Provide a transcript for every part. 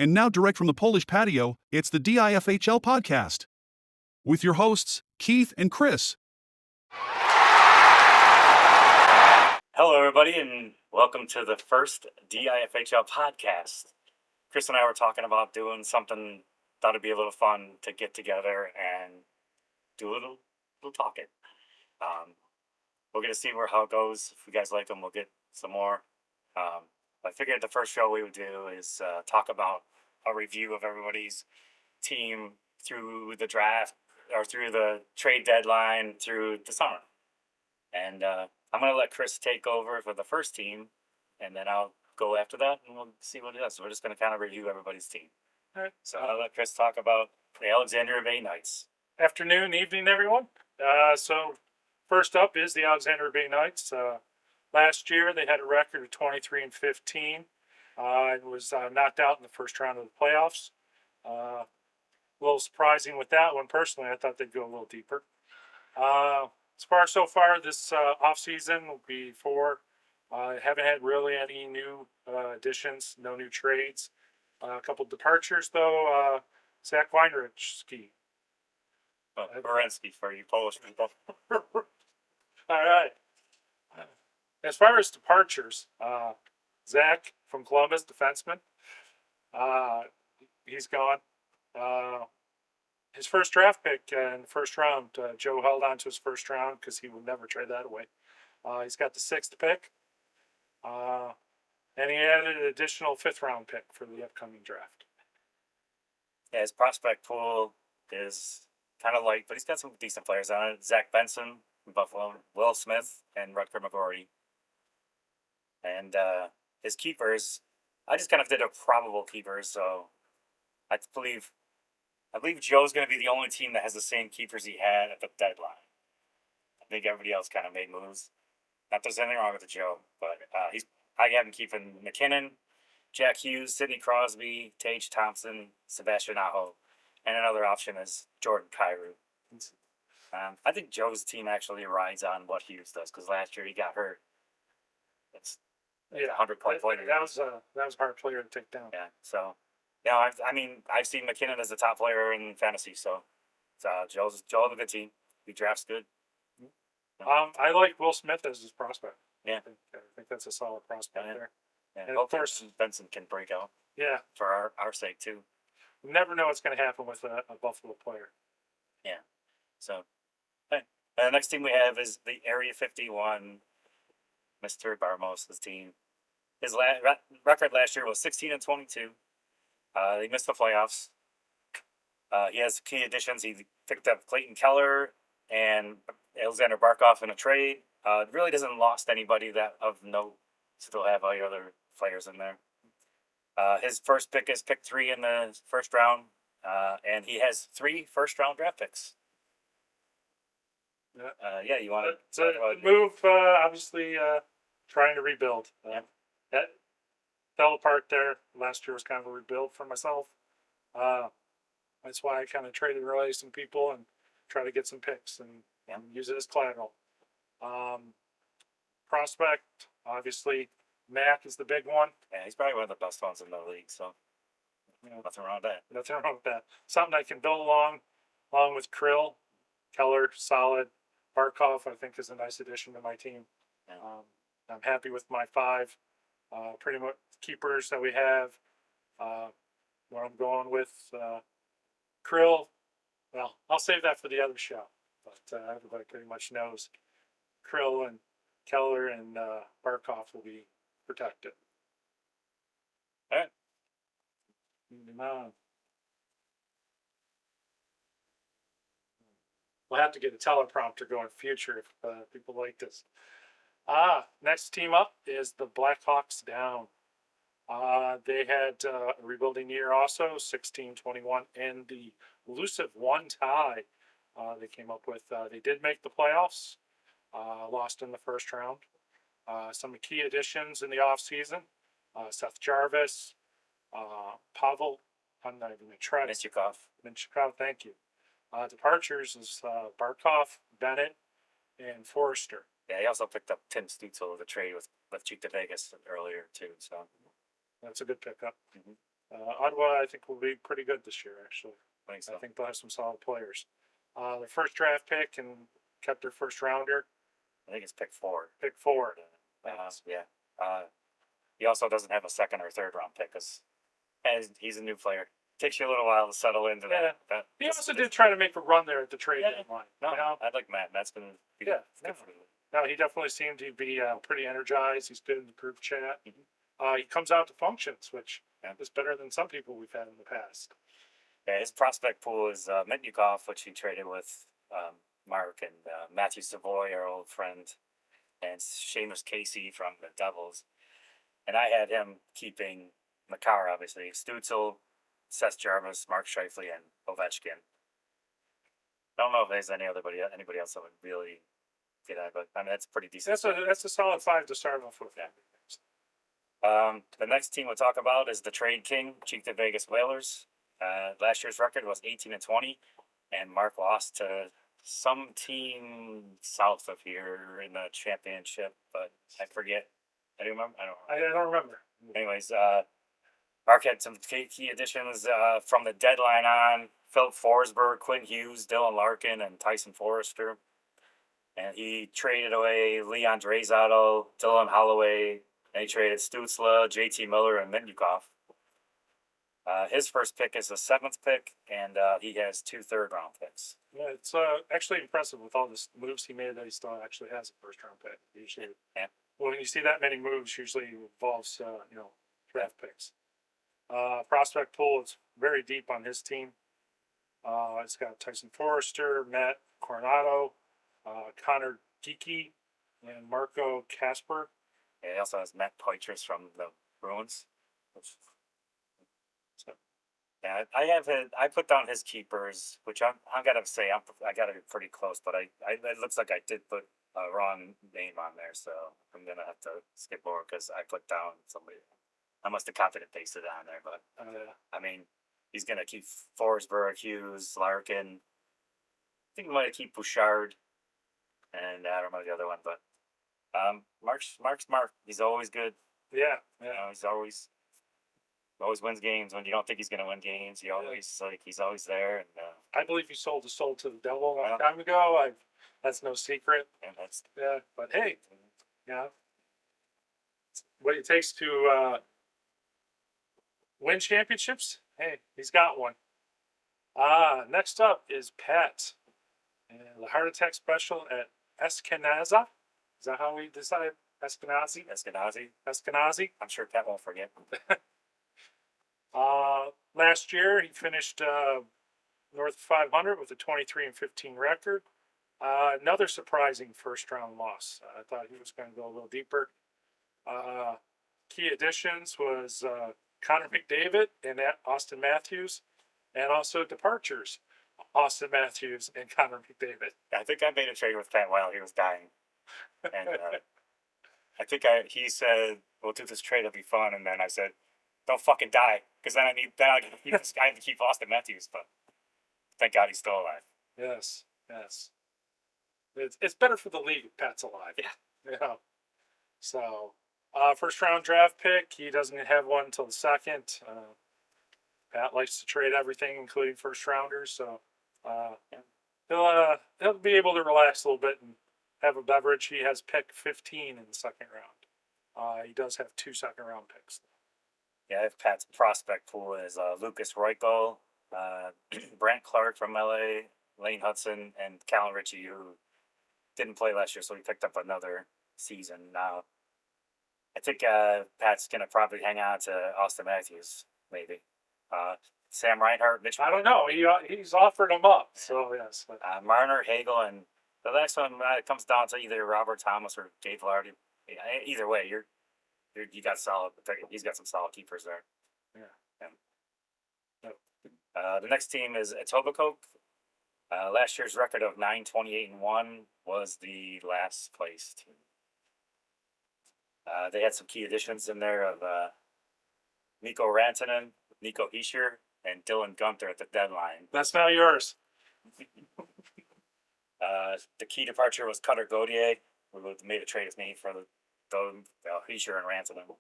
And now, direct from the Polish patio, it's the DIFHL podcast with your hosts, Keith and Chris. Hello, everybody, and welcome to the first DIFHL podcast. Chris and I were talking about doing something, thought it'd be a little fun to get together and do a little talking. We're going to see how it goes. If you guys like them, we'll get some more. I figured the first show we would do is talk about a review of everybody's team through the draft, or through the trade deadline, through the summer. And I'm going to let Chris take over for the first team, and then I'll go after that, and we'll see what it is. So we're just going to kind of review everybody's team. All right. So I'll let Chris talk about the Alexandria Bay Knights. Afternoon, evening, everyone. So first up is the Alexandria Bay Knights. Last year, they had a record of 23-15. It was knocked out in the first round of the playoffs. A little surprising with that one. Personally, I thought they'd go a little deeper. So far this offseason will be four. Haven't had really any new additions, no new trades. A couple departures, though. Zach Weinrichski. Berensky for you Polish people. All right. As far as departures, Zach from Columbus, defenseman, he's gone. His first draft pick in the first round, Joe held on to his first round because he would never trade that away. He's got the sixth pick, and he added an additional fifth-round pick for the upcoming draft. Yeah, his prospect pool is kind of light, but he's got some decent players on it. Zach Benson from Buffalo, Will Smith, and Rutger McGorty. And his keepers, I just kind of did a probable keepers, so I believe Joe's going to be the only team that has the same keepers he had at the deadline. I think everybody else kind of made moves. Not that there's anything wrong with Joe, but I have him keeping McKinnon, Jack Hughes, Sidney Crosby, Tage Thompson, Sebastian Aho, and another option is Jordan Kyrou. I think Joe's team actually rides on what Hughes does, because last year he got hurt. It's 100-point player. That was a hard player to take down. Yeah, so yeah, I've seen McKinnon as the top player in fantasy, so Joe has a good team. He drafts good. I like Will Smith as his prospect. Yeah, I think that's a solid prospect there. Yeah, and of course Benson can break out. Yeah, for our sake too. You never know what's going to happen with a Buffalo player. Yeah. So, the next team we have is the Area 51, Mr. Barmos' team. His record last year was 16-22. They missed the playoffs. He has key additions. He picked up Clayton Keller and Alexander Barkov in a trade. Really doesn't lost anybody that of note. Still have all your other players in there. His first pick is pick 3 in the first round, and he has 3 first-round draft picks. Yeah, you want to move? Obviously, trying to rebuild. That fell apart there. Last year was kind of a rebuild for myself. That's why I kind of traded away some people and try to get some picks and use it as collateral. Prospect, obviously, Mac is the big one. Yeah, he's probably one of the best ones in the league, so nothing wrong with that. Nothing wrong with that. Something I can build along with Krill. Keller, solid. Barkov, I think, is a nice addition to my team. Yeah. I'm happy with my 5 pretty much keepers that we have. Where I'm going with Krill, well, I'll save that for the other show. But everybody pretty much knows Krill and Keller and Barkov will be protected. All right. We'll have to get a teleprompter going in the future if people like this. Next team up is the Blackhawks Down. They had a rebuilding year also, 16-21, and the elusive 1 tie they came up with. They did make the playoffs, lost in the first round. Some key additions in the offseason, Seth Jarvis, Pavel, I'm not even going to try to. Minchikov, thank you. Departures is Barkov, Bennett, and Forrester. Yeah, he also picked up Tim Stutzel with a trade with Cheek to Vegas earlier too. So that's a good pickup. Mm-hmm. Ottawa, I think, will be pretty good this year, actually. I think so. I think they'll have some solid players. Their first draft pick and kept their first rounder. I think it's pick 4. Pick 4. Yeah. He also doesn't have a second or third round pick because he's a new player. Takes you a little while to settle into that. He also did try to make a run there at the trade deadline. No, You know? I like Matt. Matt's been good for him. No, he definitely seemed to be pretty energized. He's good in the group chat. He comes out to functions, which is better than some people we've had in the past. Yeah, his prospect pool is Mitnikov, which he traded with Mark, and Matthew Savoy, our old friend, and Seamus Casey from the Devils. And I had him keeping Makar, obviously, Stutzel, Seth Jarvis, Mark Scheifele, and Ovechkin. I don't know if there's anybody else that would really get at, but I mean that's pretty decent. That's a solid 5 to start off with. The next team we'll talk about is the Trade King, Chief the Vegas Whalers. Last year's record was 18-20, and Mark lost to some team south of here in the championship, but I forget. I don't remember. I don't remember. Anyways, Mark had some key additions from the deadline on. Philip Forsberg, Quinn Hughes, Dylan Larkin, and Tyson Forrester. And he traded away Leon Draisaitl, Dylan Holloway, and he traded Stutzla, JT Miller, and Mitnikov. His first pick is the 7th pick, and he has 2 third-round picks. Yeah, it's actually impressive with all the moves he made that he still actually has a first-round pick. Usually, when you see that many moves, usually involves draft picks. Prospect pool is very deep on his team. It's got Tyson Forrester, Matt Coronado, Connor Geeky, and Marco Casper. Yeah, he also has Matt Poitras from the Bruins. Yeah, I put down his keepers, which I gotta say I gotta be pretty close, but it looks like I did put a wrong name on there, so I'm gonna have to skip over because I put down somebody. I must have copied and pasted it on there, but I mean, he's gonna keep Forsberg, Hughes, Larkin. I think he might keep Bouchard, and I don't know the other one, but Mark's Mark. He's always good. Yeah. He's always wins games when you don't think he's gonna win games. He's always there. And I believe he sold his soul to the devil a long time ago. That's no secret. And that's but hey, what it takes to win championships. Hey, he's got one. Next up is Pat, the heart attack special at Eskenazi. Is that how we decide? Eskenazi. I'm sure Pat won't forget. Last year he finished north of 500 with a 23-15 record. Another surprising first-round loss. I thought he was going to go a little deeper. Key additions was Connor McDavid and Austin Matthews, and also departures, Austin Matthews and Connor McDavid. I think I made a trade with Pat while he was dying, and I think he said, "We'll do this trade; it'll be fun." And then I said, "Don't fucking die, because then I have to keep Austin Matthews." But thank God he's still alive. Yes. It's better for the league if Pat's alive. Yeah. So, first round draft pick. He doesn't have one until the 2nd. Pat likes to trade everything, including first rounders. So, he'll be able to relax a little bit and have a beverage. He has pick 15 in the 2nd round. He does have 2 2nd-round picks. Yeah, Pat's prospect pool is Lucas Royko, Brant Clark from LA, Lane Hudson, and Callan Ritchie, who didn't play last year, so he picked up another season. Now, I think Pat's going to probably hang on to Austin Matthews, maybe. Sam Reinhart, Mitch. I don't know. He's offered him up, so yes. Marner, Hagel, and the next one comes down to either Robert Thomas or Dave Lardy. Either way, you got solid. He's got some solid keepers there. Yeah. The next team is Etobicoke. Last year's record of 9-28-1 was the last place team. They had some key additions in there of Mikko Rantanen, Nico Hischier, and Dylan Gunther at the deadline. That's now yours. The key departure was Cutter Gauthier, who made a trade with me for the Hischier and Rantanen.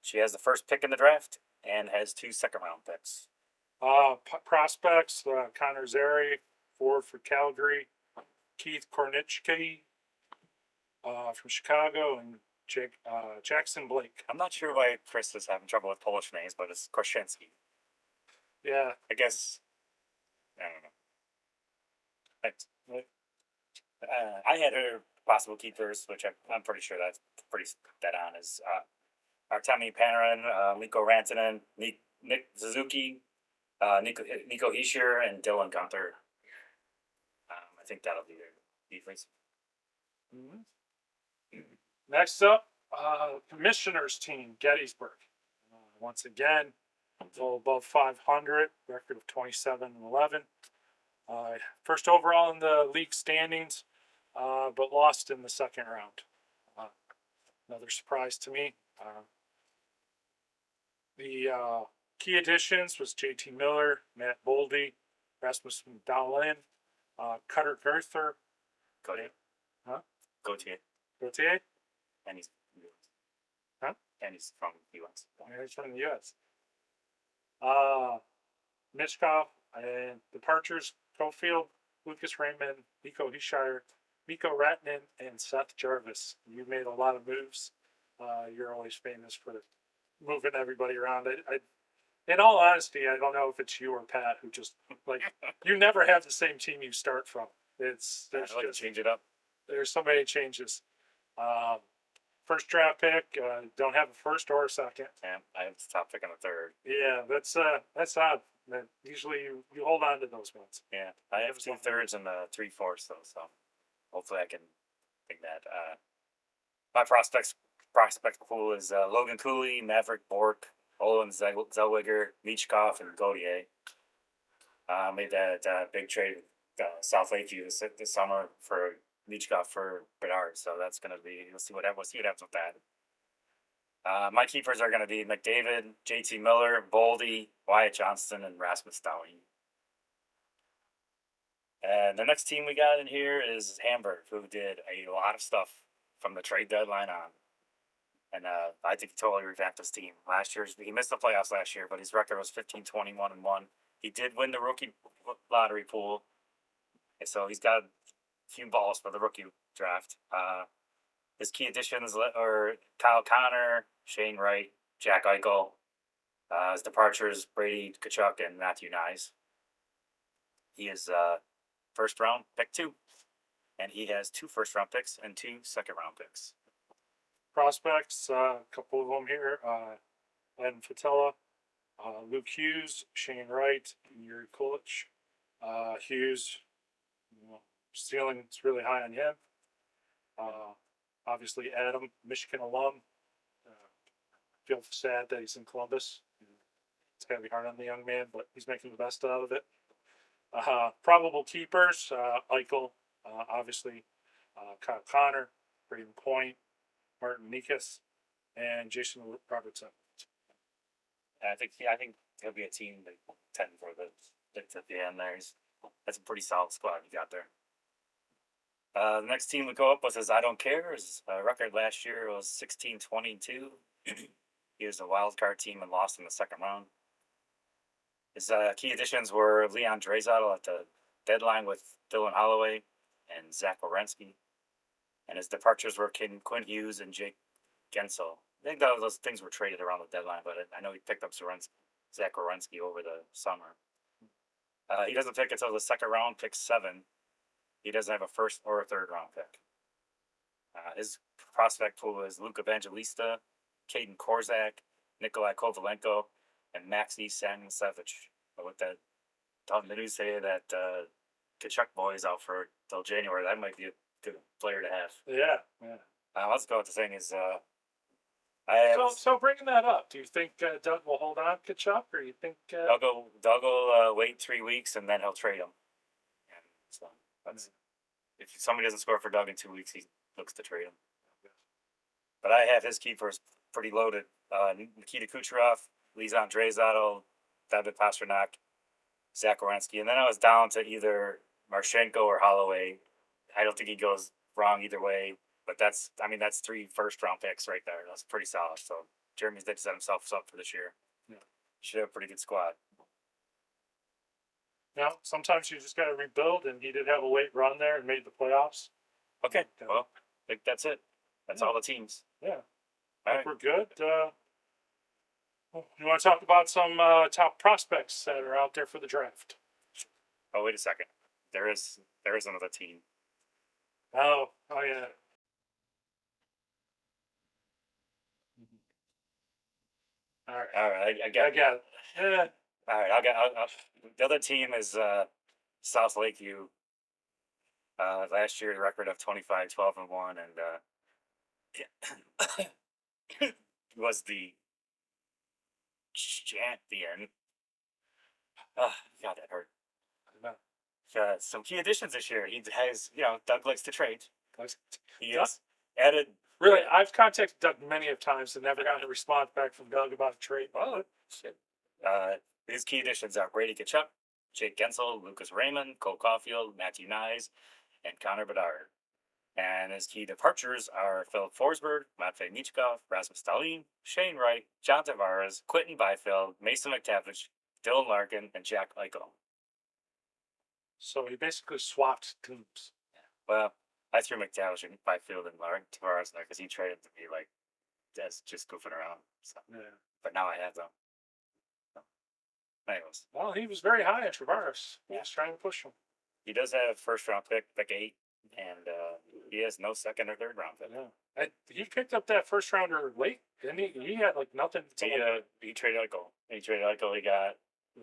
She has the first pick in the draft and has 2 second-round picks. Prospects, Connor Zary, forward for Calgary, Keith Kornichke from Chicago, and Jackson Blake. I'm not sure why Chris is having trouble with Polish names, but it's Korshinsky. Yeah. I guess. I don't know. I had her possible keepers, which I'm pretty sure that's pretty dead on. Is Artemi Panarin, Mikko Rantanen, Nick Suzuki, Nico Hischier, and Dylan Gunther. I think that'll be their defense. Mm-hmm. Next up, Commissioners team, Gettysburg. Once again, well above 500, record of 27-11. First overall in the league standings, but lost in the second round. Another surprise to me. The key additions was JT Miller, Matt Boldy, Rasmus Dahlin, Cutter Gerther, Gauthier. Huh? Gauthier. Gauthier, And he's Huh? And he's from the U.S. he's from the U.S. Mitchkov and departures, Cofield, Lucas Raymond, Nico Hischier, Mikko Rantanen, and Seth Jarvis. You made a lot of moves. You're always famous for moving everybody around. In all honesty, I don't know if it's you or Pat who just like you never have the same team you start from. There's I like to change it up. There's so many changes. First draft pick, don't have a first or a second. Yeah, I have to stop picking a third. Yeah, that's odd. Usually you hold on to those ones. Yeah, I have 2/3 and 3/4 though, so hopefully I can think that. My prospect pool is Logan Cooley, Maverick Bork, Olin Zellweger, Michkov, and Gauthier. Made that big trade South Lakeview this summer for Michkov for Bedard, so that's gonna be we'll see what happens with that. My keepers are gonna be McDavid, JT Miller, Boldy, Wyatt Johnston, and Rasmus Dahlin. And the next team we got in here is Hamburg, who did a lot of stuff from the trade deadline on. And I think he totally revamped his team. Last year, he missed the playoffs last year, but his record was 15-21-1. He did win the rookie lottery pool, and so he's got a few balls for the rookie draft. His key additions are Kyle Connor, Shane Wright, Jack Eichel. His departures, Brady Tkachuk, and Matthew Nyes. He is first round pick 2, and he has 2 first round picks and 2 second round picks. Prospects, a couple of them here. Len Fatella, Luke Hughes, Shane Wright, and Yuri Kulich. Hughes, ceiling's really high on him. Obviously, Adam, Michigan alum. Feel sad that he's in Columbus. It's going to be hard on the young man, but he's making the best out of it. Probable keepers, Eichel, obviously, Kyle Connor, Braden Point, Martin Nikas, and Jason Robertson. I think he'll be a team that 10 for the at the end there. That's a pretty solid squad you got there. The next team we go up with is I Don't Care. His record last year was 16-22. He was a wild card team and lost in the second round. His key additions were Leon Draisaitl at the deadline with Dylan Holloway and Zach Werenski. And his departures were Quinn Hughes and Jake Gensel. I think those things were traded around the deadline, but I know he picked up Zach Werenski over the summer. He doesn't pick until the second round, pick 7. He doesn't have a first or a third round pick. His prospect pool is Luke Evangelista, Caden Korzak, Nikolai Kovalenko, and Maxi Sansevich. But with that, the news say that Kachuk boy is out for till January. That might be a good player to have. Yeah. Let's go with the thing is, So bringing that up, do you think Doug will hold on to Kachuk, or you think Doug will wait 3 weeks and then he'll trade him. And so if somebody doesn't score for Doug in 2 weeks, he looks to trade him. But I have his keepers pretty loaded. Nikita Kucherov, Lisan Draisaitl, David Pastrnak, Zach Werenski, and then I was down to either Marchenko or Holloway. I don't think he goes wrong either way, but that's 3 first round picks right there. That's pretty solid. So Jeremy's did set himself up for this year. Yeah. Should have a pretty good squad. Now, sometimes you just got to rebuild, and he did have a late run there and made the playoffs. Okay, well, I think that's it. That's all the teams. Yeah, All I right. think we're good. You want to talk about some top prospects that are out there for the draft? Oh, wait a second. There is another team. Oh yeah. All right. All right, I got. it. Yeah. All right, the other team is South Lakeview. Last year, record of 25-12-1, and was the champion. God, that hurt. Some key additions this year. He has, Doug likes to trade. He has added. Really, I've contacted Doug many of times and never gotten a response back from Doug about a trade. Oh, shit. His key additions are Brady Kachuk, Jake Gensel, Lucas Raymond, Cole Caulfield, Matthew Nyes, and Connor Bedard. And his key departures are Philip Forsberg, Matvei Michkov, Rasmus Dahlin, Shane Wright, John Tavares, Quentin Byfield, Mason McTavish, Dylan Larkin, and Jack Eichel. So he basically swapped teams. Well, I threw McTavish and Byfield and Tavares there because he traded to me that's just goofing around. So. Yeah. But now I have them. So. Anyways. Well, he was very high on Tavares. He was trying to push him. He does have first round pick 8, and he has no second or third round pick. Yeah. He picked up that first rounder late, didn't he? He had nothing. He traded Eichel. He got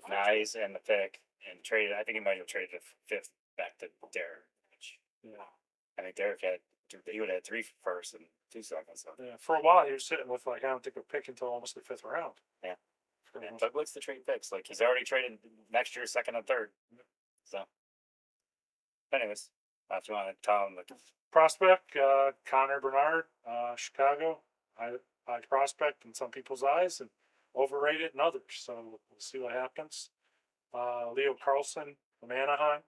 Nyes and the pick, and traded. I think he might have traded a 5th back to Derek. Yeah. I think Derek he would have had 3 firsts and 2 seconds. So. Yeah. For a while, he was sitting with I don't think a pick until almost the 5th round. Yeah. And Doug likes to trade picks. He's already traded next year's 2nd and 3rd. So. Anyways, if you want to tell him the prospect, Connor Bernard, Chicago, high prospect in some people's eyes and overrated in others. So we'll see what happens. Leo Carlson from Anaheim,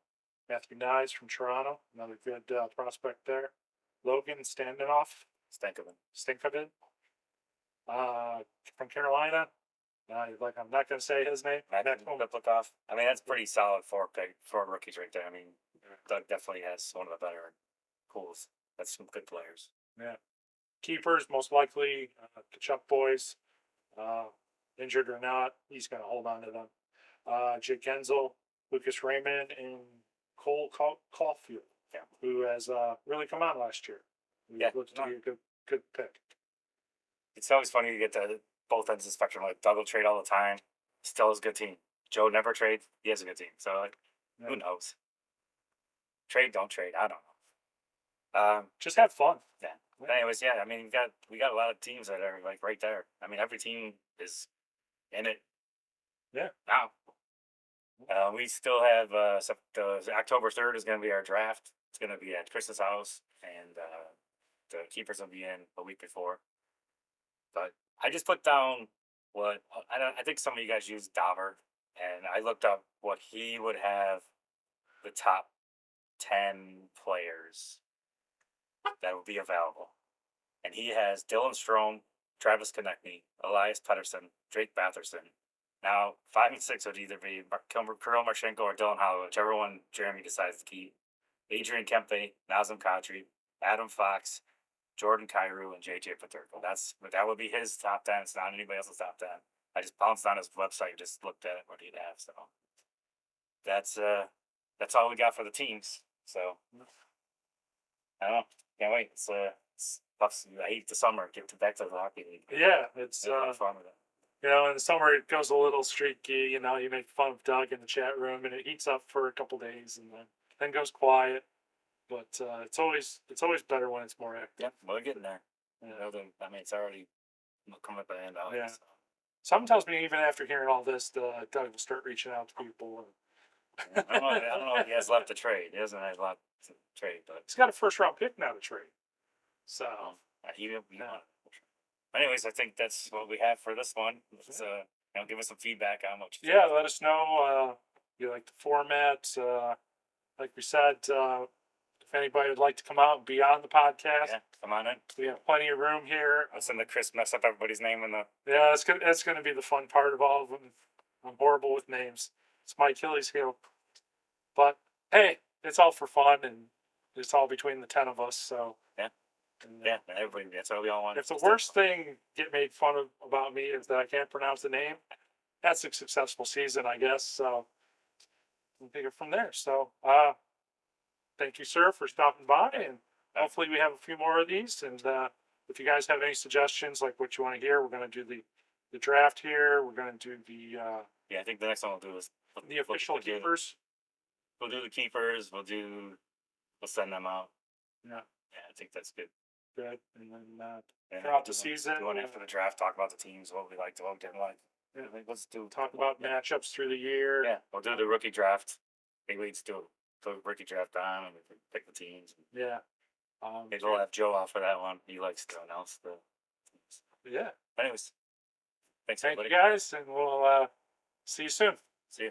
Matthew Nyes from Toronto, another good prospect there. Logan Standenoff, Stinkovin, from Carolina. I'm not going to say his name. Biblikoff. I mean, that's pretty solid 4 rookies right there. I mean, Doug definitely has one of the better pools. That's some good players. Yeah. Keepers, most likely, the Chuck boys, injured or not, he's going to hold on to them. Jake Gensel, Lucas Raymond, and Cole Caulfield, who has really come on last year. He looked to be a good pick. It's always funny to get to both ends of the spectrum. Doug will trade all the time, still has a good team. Joe never trades, he has a good team. So, who knows? Trade, don't trade. I don't know. Just have fun. Yeah. But anyways, I mean, we got a lot of teams that are right there. I mean, every team is in it. Yeah. Now, we still have October 3rd is going to be our draft. It's going to be at Chris's house, and the keepers will be in a week before. But I just put down I think some of you guys use Dauber, and I looked up what he would have the top 10 players that would be available. And he has Dylan Strome, Travis Konechny, Elias Pettersson, Drake Batherson. Now, 5 and 6 would either be Kirill Marchenko or Dylan Holloway, whichever one Jeremy decides to keep. Adrian Kempe, Nazem Kadri, Adam Fox, Jordan Kyrou, and JJ Peterka. That would be his top 10. It's not anybody else's top 10. I just bounced on his website, just looked at what he'd have. So that's all we got for the teams. So I don't know. Can't wait. It's tough. I hate the summer. Get back to the hockey league. Yeah, it's fun with it. in the summer it goes a little streaky. You make fun of Doug in the chat room, and it heats up for a couple days, and then goes quiet. But it's always better when it's more active. Yeah, we're getting there. I mean, it's already coming up at the end of it. Yeah. So. Something tells me even after hearing all this, Doug will start reaching out to people. I don't know if he has left to trade. He doesn't have a lot to trade, but he's got a first round pick now to trade. So anyways, I think that's what we have for this one. Let's give us some feedback on what you think. Let us know. You like the format. Like we said, the If anybody would like to come out and be on the podcast, Yeah, come on in. we have plenty of room here. Listen to Chris mess up everybody's name in the. Yeah, it's gonna be the fun part of all of them. I'm horrible with names. It's my Achilles heel. But hey, it's all for fun, and it's all between the 10 of us. So Yeah. and, Yeah, everybody. That's what we all want. if the worst thing get made fun of about me is that I can't pronounce the name, that's a successful season, I guess. So we'll take it from there. So thank you, sir, for stopping by, and hopefully we have a few more of these. And if you guys have any suggestions, like what you want to hear, we're going to do the draft here. We're going to do the Yeah, I think the next one we'll do is the official keepers. We'll do the keepers. We'll send them out. Yeah, Yeah, I think that's good. good. And then And throughout the do season, one after the draft, talk about the teams, what we liked, what we didn't like. Yeah. I think let's do talk about matchups through the year. Yeah, we'll do the rookie draft. Maybe we just do the rookie draft on and we can pick the teams. Yeah. Maybe we'll have Joe off for that one. He likes to announce the teams. Yeah. Anyways, thanks Thank everybody. you guys, and we'll see you soon. See you.